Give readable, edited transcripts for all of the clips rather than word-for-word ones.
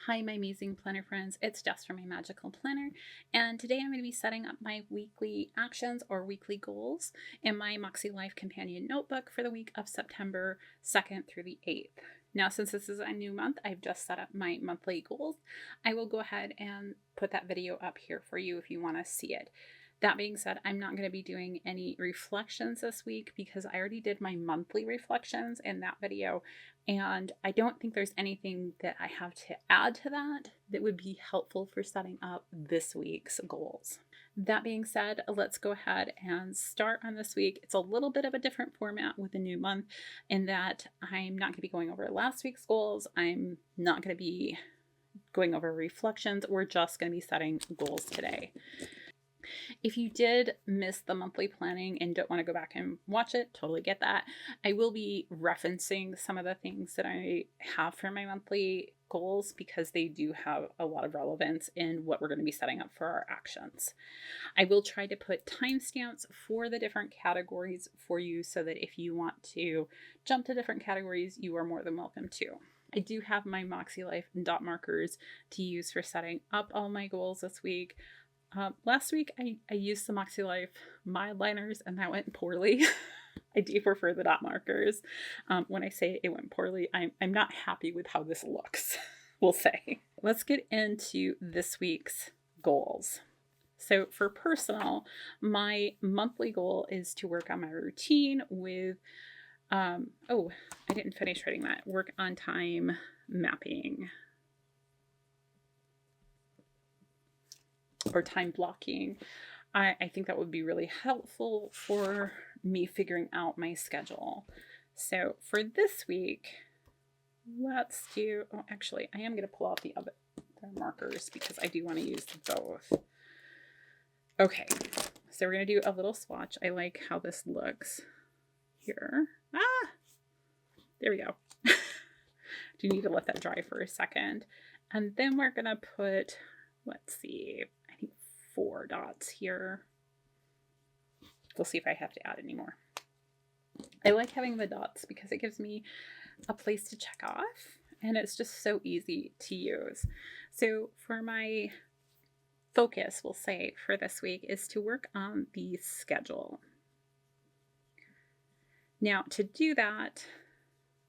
Hi, my amazing planner friends. It's Jess from My Magical Planner, and today I'm going to be setting up my weekly actions or weekly goals in my MakseLife companion notebook for the week of September 2nd through the 8th. Now, since this is a new month, I've just set up my monthly goals. I will go ahead and put that video up here for you if you want to see it. That being said, I'm not going to be doing any reflections this week because I already did my monthly reflections in that video, and I don't think there's anything that I have to add to that that would be helpful for setting up this week's goals. That being said, let's go ahead and start on this week. It's a little bit of a different format with a new month in that I'm not going to be going over last week's goals. I'm not going to be going over reflections. We're just going to be setting goals today. If you did miss the monthly planning and don't want to go back and watch it, totally get that. I will be referencing some of the things that I have for my monthly goals because they do have a lot of relevance in what we're going to be setting up for our actions. I will try to put timestamps for the different categories for you so that if you want to jump to different categories, you are more than welcome to. I do have my MakseLife dot markers to use for setting up all my goals this week. Last week, I used the MakseLife mild liners and that went poorly. I do prefer the dot markers. When I say it went poorly, I'm not happy with how this looks, we'll say. Let's get into this week's goals. So for personal, my monthly goal is to work on my routine with, I didn't finish writing that, work on time mapping. Or time blocking. I think that would be really helpful for me figuring out my schedule. So for this week, let's do, actually, I am going to pull out the other markers because I do want to use both. Okay, so we're going to do a little swatch. I like how this looks here. There we go. Do need to let that dry for a second. And then we're going to put, let's see, 4 dots here. We'll see if I have to add any more. I like having the dots because it gives me a place to check off and it's just so easy to use. So for my focus, we'll say for this week is to work on the schedule. Now to do that,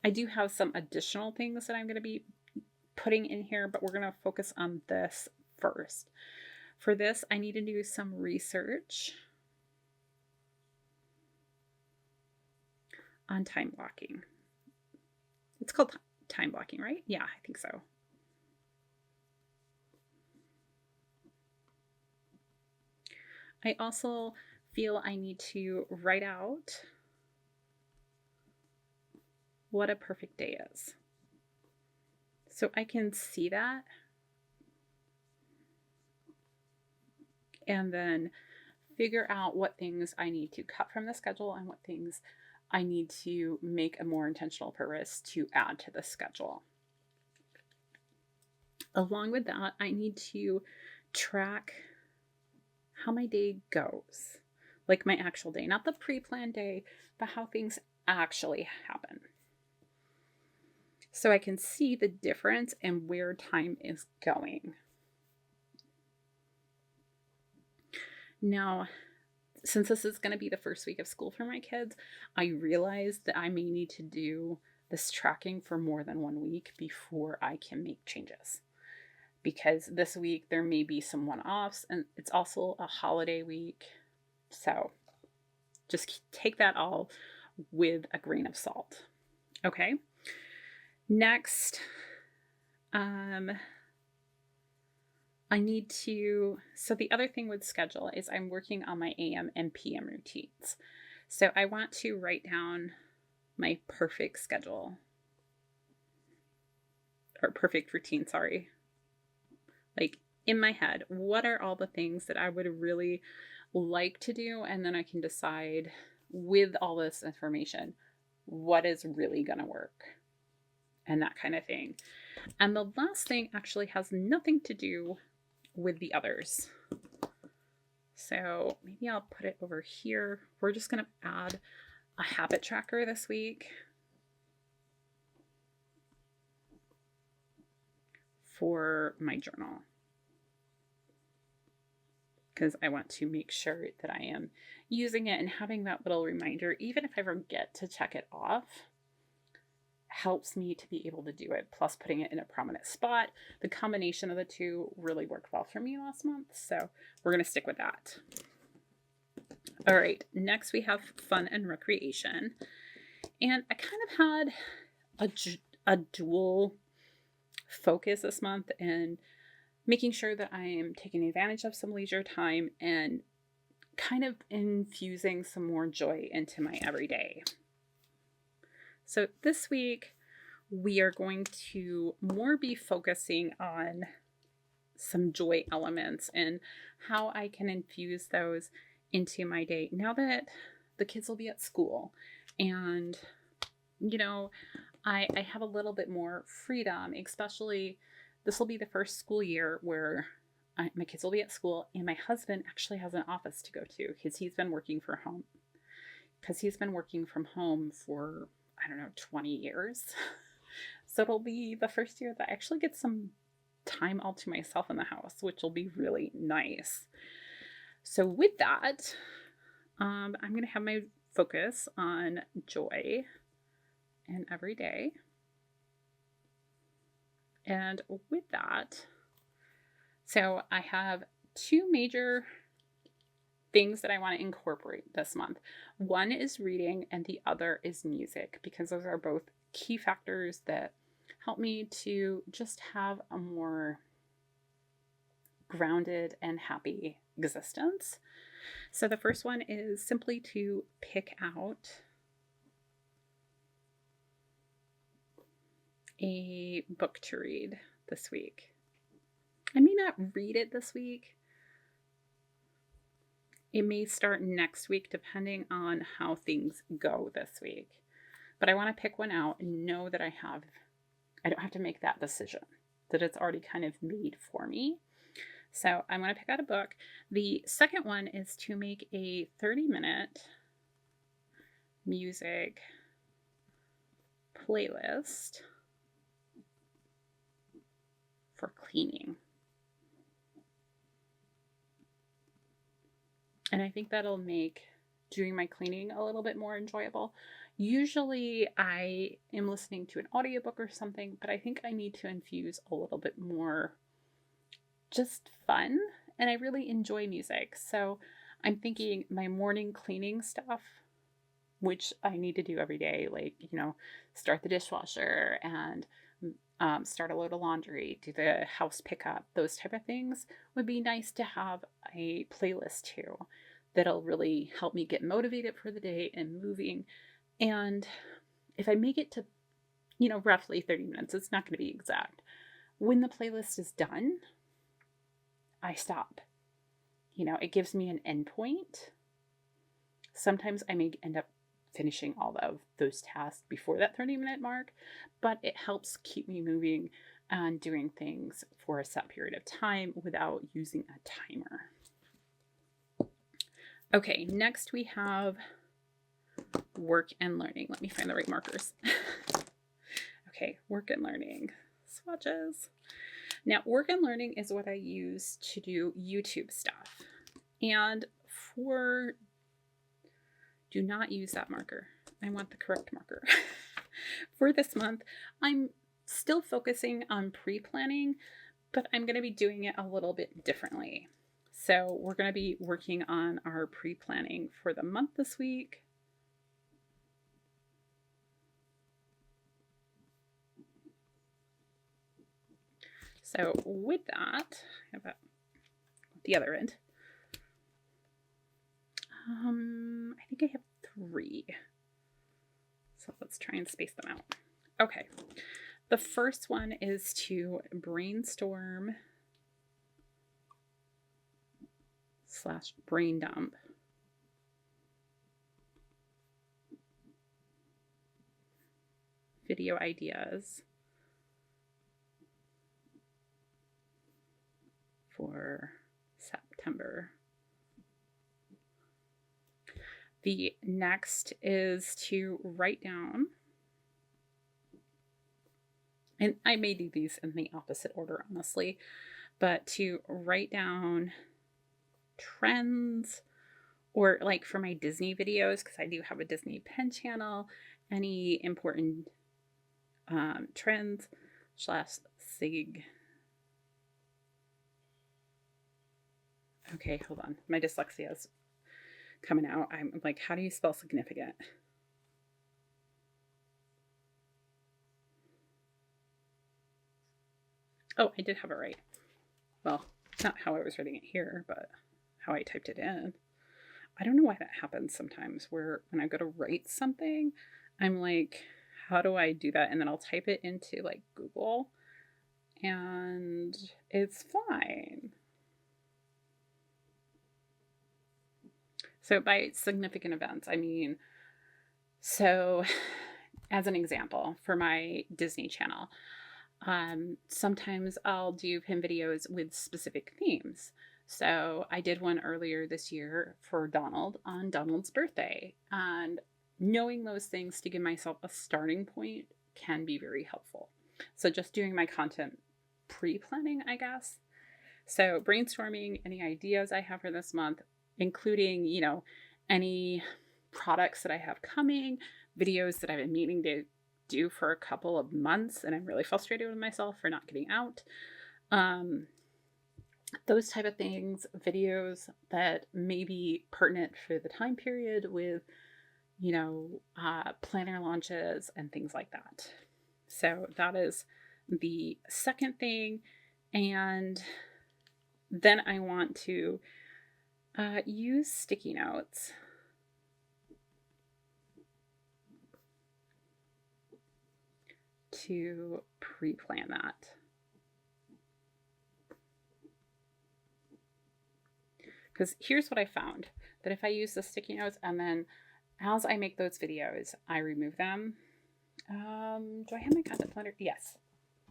I do have some additional things that I'm going to be putting in here, but we're going to focus on this first. For this, I need to do some research on time blocking. It's called time blocking, right? Yeah, I think so. I also feel I need to write out what a perfect day is. So I can see that. And then figure out what things I need to cut from the schedule and what things I need to make a more intentional purpose to add to the schedule. Along with that, I need to track how my day goes, like my actual day, not the pre-planned day, but how things actually happen. So I can see the difference in where time is going. Now, since this is going to be the first week of school for my kids, I realized that I may need to do this tracking for more than 1 week before I can make changes. Because this week there may be some one-offs and it's also a holiday week. So just take that all with a grain of salt. Okay. Next, I need to, so the other thing with schedule is I'm working on my AM and PM routines. So I want to write down my perfect schedule, or perfect routine, sorry. Like in my head, what are all the things that I would really like to do? And then I can decide with all this information, what is really going to work and that kind of thing. And the last thing actually has nothing to do with the others. So maybe I'll put it over here. We're just going to add a habit tracker this week for my journal, because I want to make sure that I am using it, and having that little reminder, even if I forget to check it off, helps me to be able to do it. Plus, putting it in a prominent spot, the combination of the two really worked well for me last month. So we're going to stick with that. All right, next we have fun and recreation. And I kind of had a dual focus this month, and making sure that I am taking advantage of some leisure time and kind of infusing some more joy into my everyday. So this week, we are going to more be focusing on some joy elements and how I can infuse those into my day now that the kids will be at school. And, I have a little bit more freedom, especially this will be the first school year where my kids will be at school, and my husband actually has an office to go to because he's been working from home. For, 20 years. So it'll be the first year that I actually get some time all to myself in the house, which will be really nice. So with that, I'm going to have my focus on joy and every day. And with that, so I have two major things that I want to incorporate this month. One is reading and the other is music, because those are both key factors that help me to just have a more grounded and happy existence. So the first one is simply to pick out a book to read this week. I may not read it this week. It may start next week depending on how things go this week. But I want to pick one out and know that I don't have to make that decision, that it's already kind of made for me. So I'm going to pick out a book. The second one is to make a 30-minute music playlist for cleaning. And I think that'll make doing my cleaning a little bit more enjoyable. Usually I am listening to an audiobook or something, but I think I need to infuse a little bit more just fun. And I really enjoy music. So I'm thinking my morning cleaning stuff, which I need to do every day, like, start the dishwasher and start a load of laundry, do the house pickup, those type of things, would be nice to have a playlist to that'll really help me get motivated for the day and moving. And if I make it to, roughly 30 minutes, it's not going to be exact. When the playlist is done, I stop. It gives me an end point. Sometimes I may end up finishing all of those tasks before that 30-minute mark, but it helps keep me moving and doing things for a set period of time without using a timer. Okay, next we have work and learning. Let me find the right markers. Okay, work and learning. Swatches. Now, work and learning is what I use to do YouTube stuff. And do not use that marker. I want the correct marker. For this month, I'm still focusing on pre-planning, but I'm going to be doing it a little bit differently. So we're going to be working on our pre-planning for the month this week. So with that, how about the other end? I think I have 3. So let's try and space them out. Okay. The first one is to brainstorm / brain dump video ideas for September. The next is to write down and I may do these in the opposite order, honestly, but to write down trends, or like for my Disney videos, because I do have a Disney pen channel, any important trends slash sig. Okay, hold on. My dyslexia is coming out. I'm like, how do you spell significant? Oh, I did have it right. Well, not how I was writing it here, but how I typed it in. I don't know why that happens sometimes, where when I go to write something, I'm like, how do I do that? And then I'll type it into like Google and it's fine. So by significant events, I mean, so as an example, for my Disney channel, sometimes I'll do pin videos with specific themes. So I did one earlier this year for Donald on Donald's birthday, and knowing those things to give myself a starting point can be very helpful. So just doing my content pre-planning, I guess. So brainstorming any ideas I have for this month, including, any products that I have coming, videos that I've been meaning to do for a couple of months, and I'm really frustrated with myself for not getting out. Those type of things, videos that may be pertinent for the time period with, planner launches and things like that. So that is the second thing. And then I want to use sticky notes to pre-plan that. Because here's what I found, that if I use the sticky notes and then as I make those videos, I remove them. Do I have my content planner? Yes.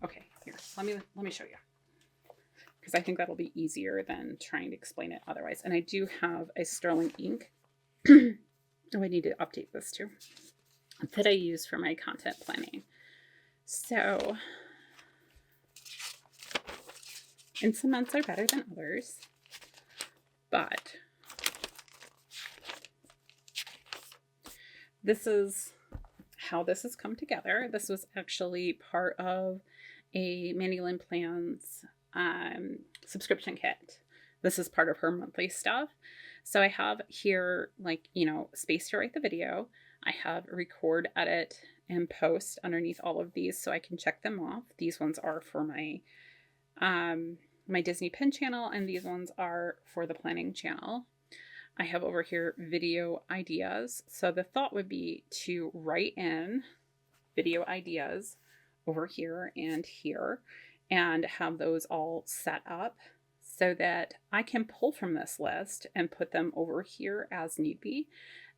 Okay, here, let me show you. Because I think that'll be easier than trying to explain it otherwise. And I do have a sterling ink. Oh, I need to update this too. That I use for my content planning. So, and some months are better than others. But this is how this has come together. This was actually part of a Mandy Lynn Plans subscription kit. This is part of her monthly stuff. So I have here, space to write the video. I have record, edit, and post underneath all of these so I can check them off. These ones are for my my Disney Pen channel, and these ones are for the planning channel. I have over here video ideas. So the thought would be to write in video ideas over here and here and have those all set up so that I can pull from this list and put them over here as need be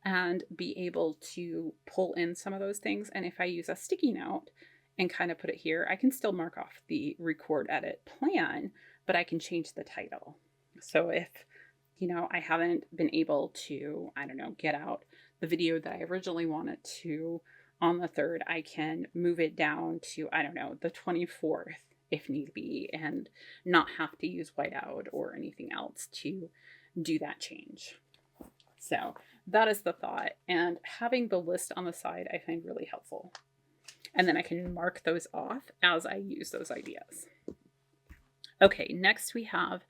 and be able to pull in some of those things. And if I use a sticky note and kind of put it here, I can still mark off the record, edit, plan, but I can change the title. So if, I haven't been able to, get out the video that I originally wanted to on the 3rd, I can move it down to, the 24th if need be, and not have to use whiteout or anything else to do that change. So that is the thought. And having the list on the side, I find really helpful. And then I can mark those off as I use those ideas. Okay, next we have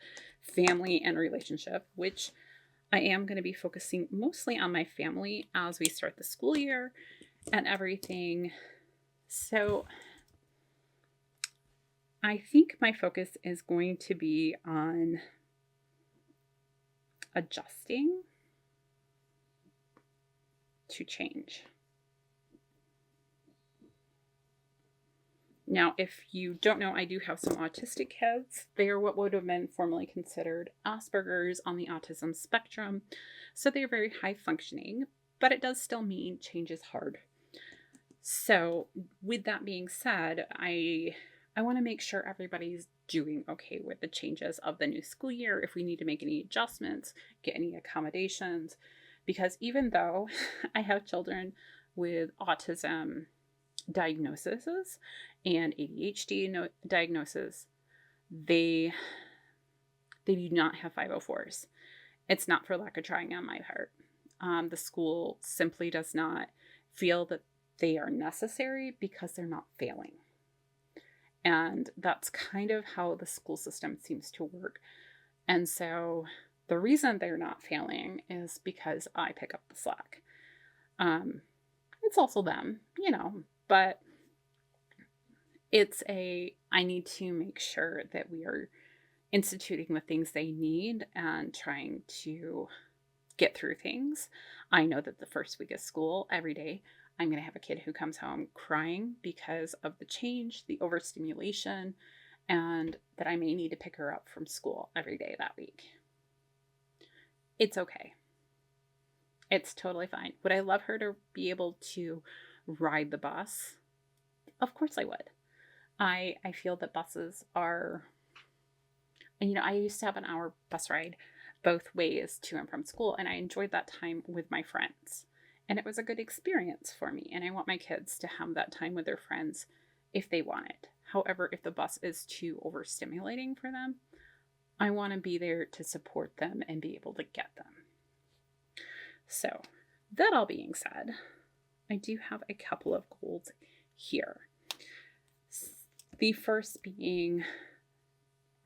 family and relationship, which I am going to be focusing mostly on my family as we start the school year and everything. So I think my focus is going to be on adjusting to change. Now, if you don't know, I do have some autistic kids. They are what would have been formerly considered Asperger's on the autism spectrum. So they're very high functioning, but it does still mean change is hard. So with that being said, I want to make sure everybody's doing okay with the changes of the new school year. If we need to make any adjustments, get any accommodations, because even though I have children with autism diagnoses and ADHD diagnosis, they do not have 504s. It's not for lack of trying on my part. The school simply does not feel that they are necessary because they're not failing. And that's kind of how the school system seems to work. And so the reason they're not failing is because I pick up the slack. It's also them, but I need to make sure that we are instituting the things they need and trying to get through things. I know that the first week of school, every day, I'm going to have a kid who comes home crying because of the change, the overstimulation, and that I may need to pick her up from school every day that week. It's okay. It's totally fine. Would I love her to be able to ride the bus? Of course I would. I feel that buses are, I used to have an hour bus ride both ways to and from school, and I enjoyed that time with my friends. And it was a good experience for me, and I want my kids to have that time with their friends if they want it. However, if the bus is too overstimulating for them, I want to be there to support them and be able to get them. So, that all being said, I do have a couple of goals here. The first being,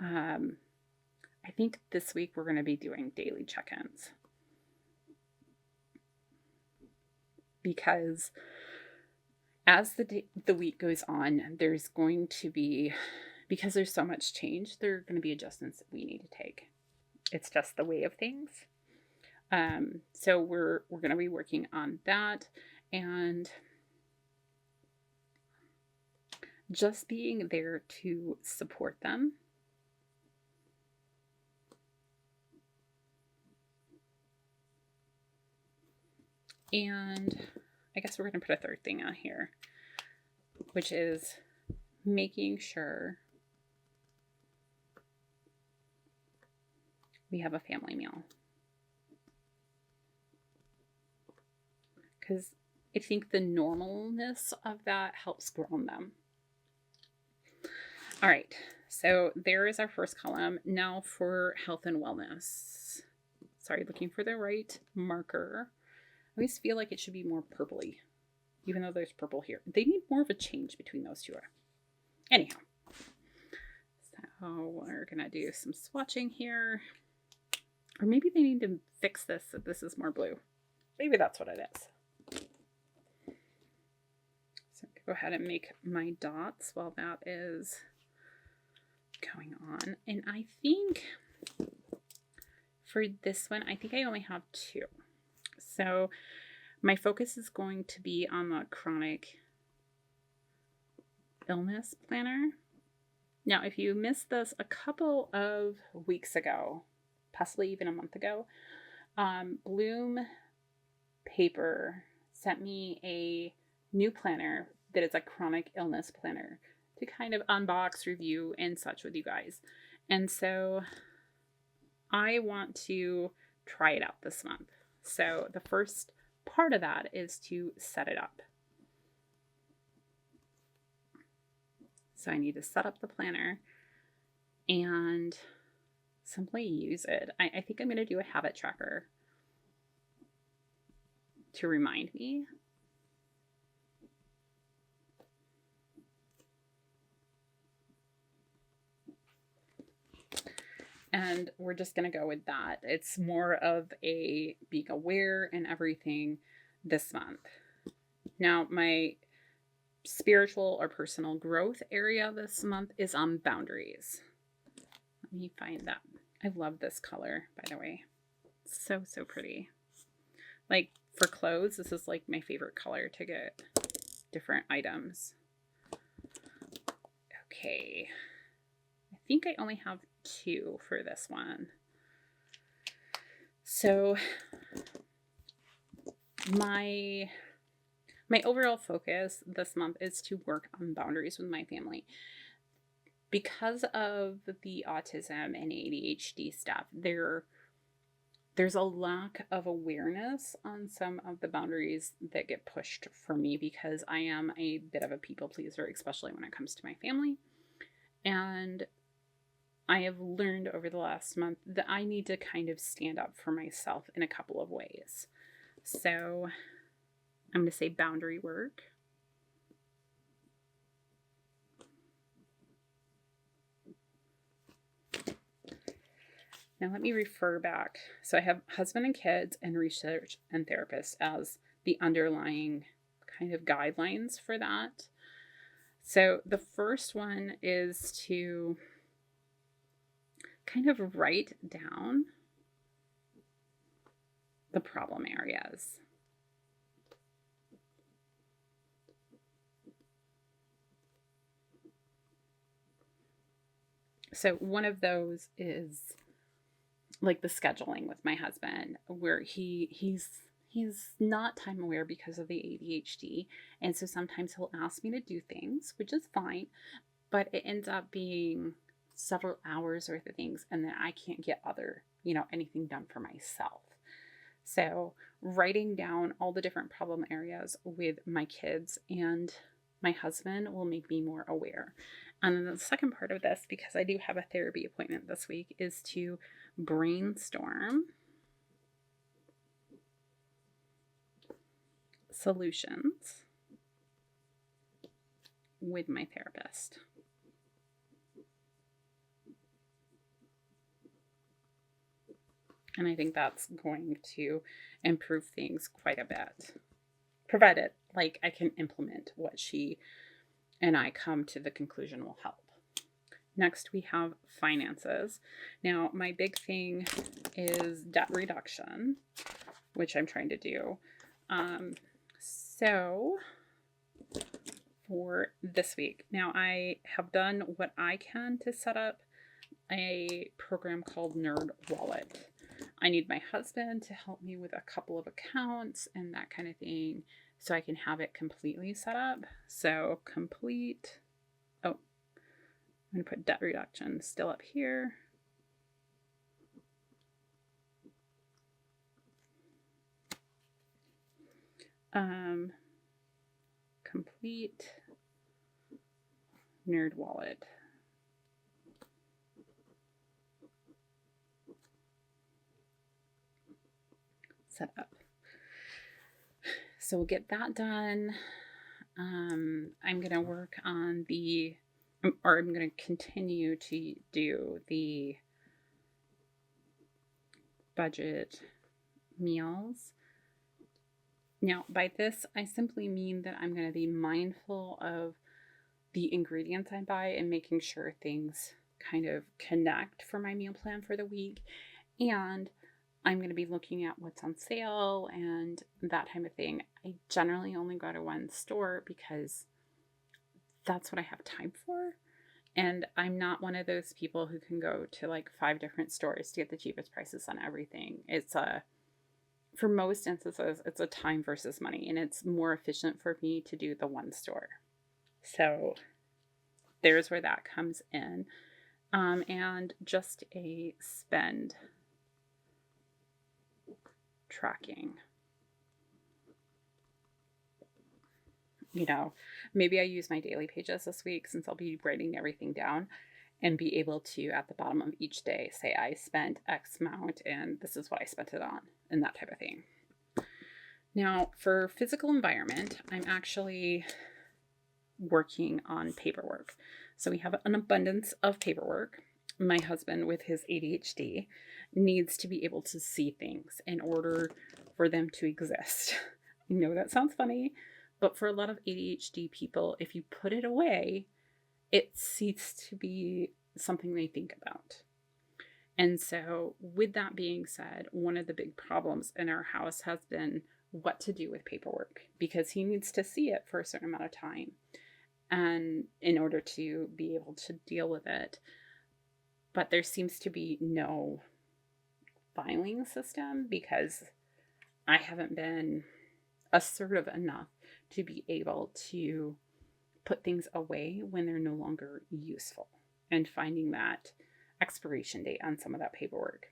I think this week we're going to be doing daily check-ins. Because as the week goes on, there's going to be, because there's so much change, there are going to be adjustments that we need to take. It's just the way of things. So we're going to be working on that, and just being there to support them. And I guess we're going to put a third thing on here, which is making sure we have a family meal. Because I think the normalness of that helps ground them. All right, so there is our first column. Now for health and wellness. Sorry, looking for the right marker. I always feel like it should be more purpley, even though there's purple here. They need more of a change between those two. Anyhow, so we're going to do some swatching here. Or maybe they need to fix this so this is more blue. Maybe that's what it is. So go ahead and make my dots while that is going on. And I think for this one, I think I only have 2. So my focus is going to be on the chronic illness planner. Now, if you missed this a couple of weeks ago, possibly even a month ago, Bloom Paper sent me a new planner that is a chronic illness planner to kind of unbox, review, and such with you guys. And so I want to try it out this month. So the first part of that is to set it up. So I need to set up the planner and simply use it. I think I'm going to do a habit tracker to remind me. And we're just going to go with that. It's more of a being aware and everything this month. Now, my spiritual or personal growth area this month is on boundaries. Let me find that. I love this color, by the way. So, so pretty. Like for clothes, this is like my favorite color to get different items. Okay. I think I only have 2 for this one. So my overall focus this month is to work on boundaries with my family. Because of the autism and ADHD stuff, there's a lack of awareness on some of the boundaries that get pushed for me because I am a bit of a people pleaser, especially when it comes to my family. And I have learned over the last month that I need to kind of stand up for myself in a couple of ways. So I'm going to say boundary work. Now let me refer back. So I have husband and kids and research and therapist as the underlying kind of guidelines for that. So the first one is to kind of write down the problem areas. So one of those is like the scheduling with my husband, where he's not time aware because of the ADHD, and so sometimes he'll ask me to do things, which is fine, but it ends up being several hours worth of things, and then I can't get anything done for myself. So writing down all the different problem areas with my kids and my husband will make me more aware. And then the second part of this, because I do have a therapy appointment this week, is to brainstorm solutions with my therapist. And I think that's going to improve things quite a bit, provided I can implement what she and I come to the conclusion will help. Next, we have finances. Now, my big thing is debt reduction, which I'm trying to do. So for this week, now I have done what I can to set up a program called Nerd Wallet. I need my husband to help me with a couple of accounts and that kind of thing so I can have it completely set up. So complete. Oh, I'm going to put debt reduction still up here. Complete Nerd Wallet. Set up. So we'll get that done. I'm going to work on I'm going to continue to do the budget meals. Now, by this, I simply mean that I'm going to be mindful of the ingredients I buy and making sure things kind of connect for my meal plan for the week. And I'm going to be looking at what's on sale and that type of thing. I generally only go to one store because that's what I have time for. And I'm not one of those people who can go to 5 different stores to get the cheapest prices on everything. For most instances, it's a time versus money, and it's more efficient for me to do the one store. So there's where that comes in. And just a spend tracking. Maybe I use my daily pages this week since I'll be writing everything down and be able to, at the bottom of each day, say I spent X amount and this is what I spent it on and that type of thing. Now, for physical environment, I'm actually working on paperwork. So we have an abundance of paperwork. My husband, with his ADHD, needs to be able to see things in order for them to exist. I know that sounds funny, but for a lot of ADHD people, if you put it away, it ceases to be something they think about. And so with that being said, one of the big problems in our house has been what to do with paperwork, because he needs to see it for a certain amount of time and in order to be able to deal with it. But there seems to be no filing system because I haven't been assertive enough to be able to put things away when they're no longer useful and finding that expiration date on some of that paperwork.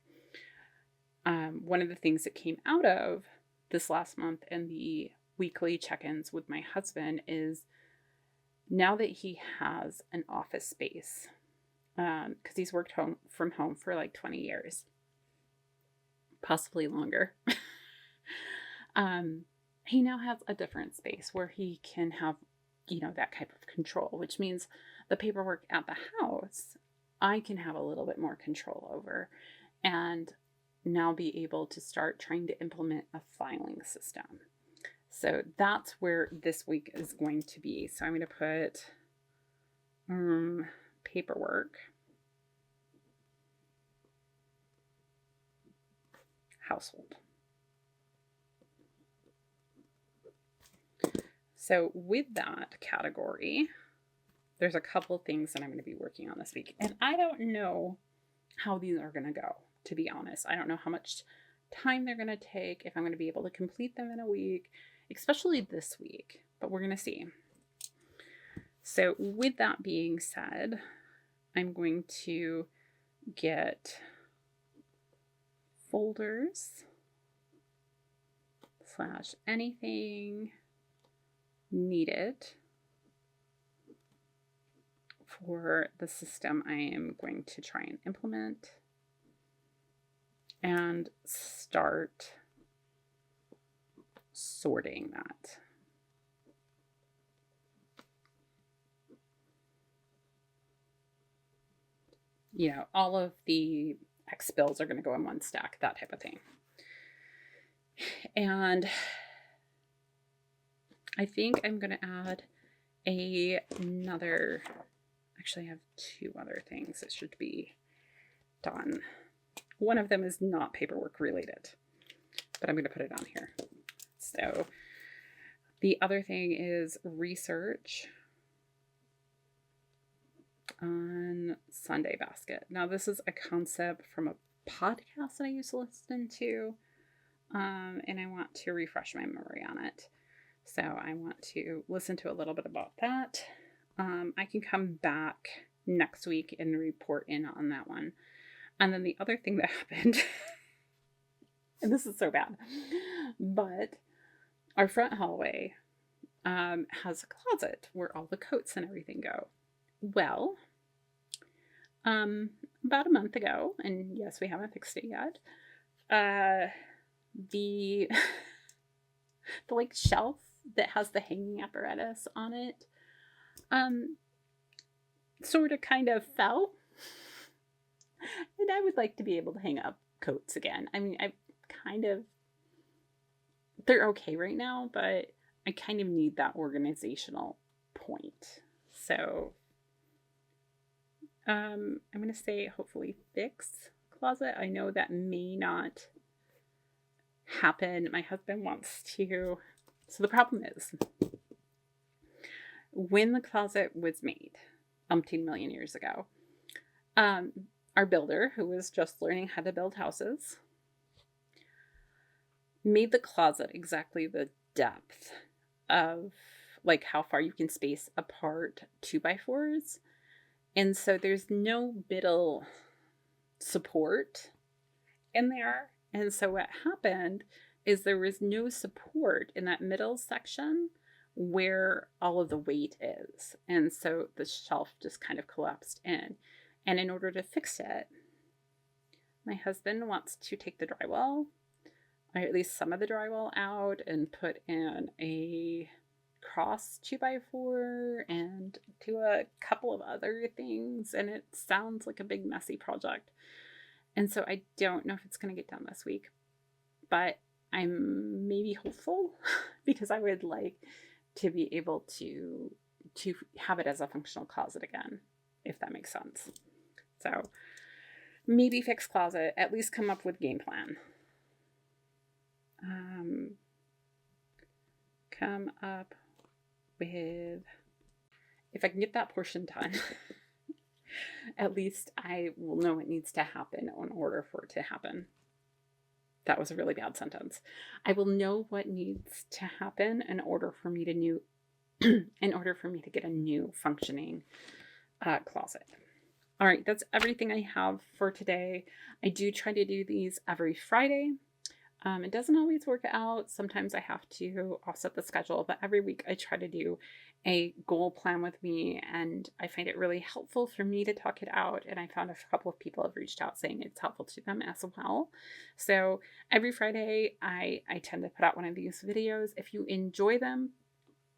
one of the things that came out of this last month and the weekly check-ins with my husband is now that he has an office space, because he's worked from home for like 20 years, possibly longer. He now has a different space where he can have, that type of control, which means the paperwork at the house, I can have a little bit more control over, and now be able to start trying to implement a filing system. So that's where this week is going to be. So I'm going to put paperwork, household. So with that category, there's a couple things that I'm going to be working on this week. And I don't know how these are going to go, to be honest. I don't know how much time they're going to take, if I'm going to be able to complete them in a week, especially this week, but we're going to see. So with that being said, I'm going to get folders / anything needed for the system I am going to try and implement, and start sorting that. All of the X bills are going to go in one stack, that type of thing. And I think I'm going to add another, actually I have 2 other things that should be done. One of them is not paperwork related, but I'm going to put it on here. So the other thing is research on Sunday Basket. Now this is a concept from a podcast that I used to listen to, and I want to refresh my memory on it. So I want to listen to a little bit about that. I can come back next week and report in on that one. And then the other thing that happened, and this is so bad, but our front hallway has a closet where all the coats and everything go. Well, about a month ago, and yes, we haven't fixed it yet, the like shelf that has the hanging apparatus on it, sort of kind of fell. And I would like to be able to hang up coats again. I mean, they're okay right now, but I kind of need that organizational point. So, I'm going to say hopefully fix closet. I know that may not happen. My husband wants to. So the problem is, when the closet was made, umpteen million years ago, our builder, who was just learning how to build houses, made the closet exactly the depth of like how far you can space apart 2x4s. And so there's no middle support in there. And so what happened is there was no support in that middle section where all of the weight is. And so the shelf just kind of collapsed in. And in order to fix it, my husband wants to take the drywall, or at least some of the drywall out, and put in a cross 2x4 and do a couple of other things. And it sounds like a big messy project. And so I don't know if it's going to get done this week, but I'm maybe hopeful because I would like to be able to have it as a functional closet again, if that makes sense. So maybe fix closet, at least come up with game plan. Come up with, if I can get that portion done, at least I will know what needs to happen in order for it to happen. That was a really bad sentence. I will know what needs to happen in order for me to get a new functioning closet. All right, that's everything I have for today. I do try to do these every Friday. It doesn't always work out. Sometimes I have to offset the schedule, but every week I try to do a goal plan with me, and I find it really helpful for me to talk it out. And I found a couple of people have reached out saying it's helpful to them as well. So every Friday, I tend to put out one of these videos. If you enjoy them,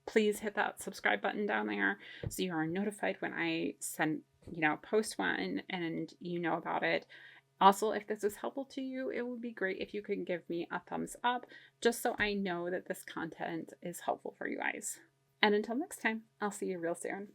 please hit that subscribe button down there so you are notified when I post one and you know about it. Also, if this was helpful to you, it would be great if you could give me a thumbs up just so I know that this content is helpful for you guys. And until next time, I'll see you real soon.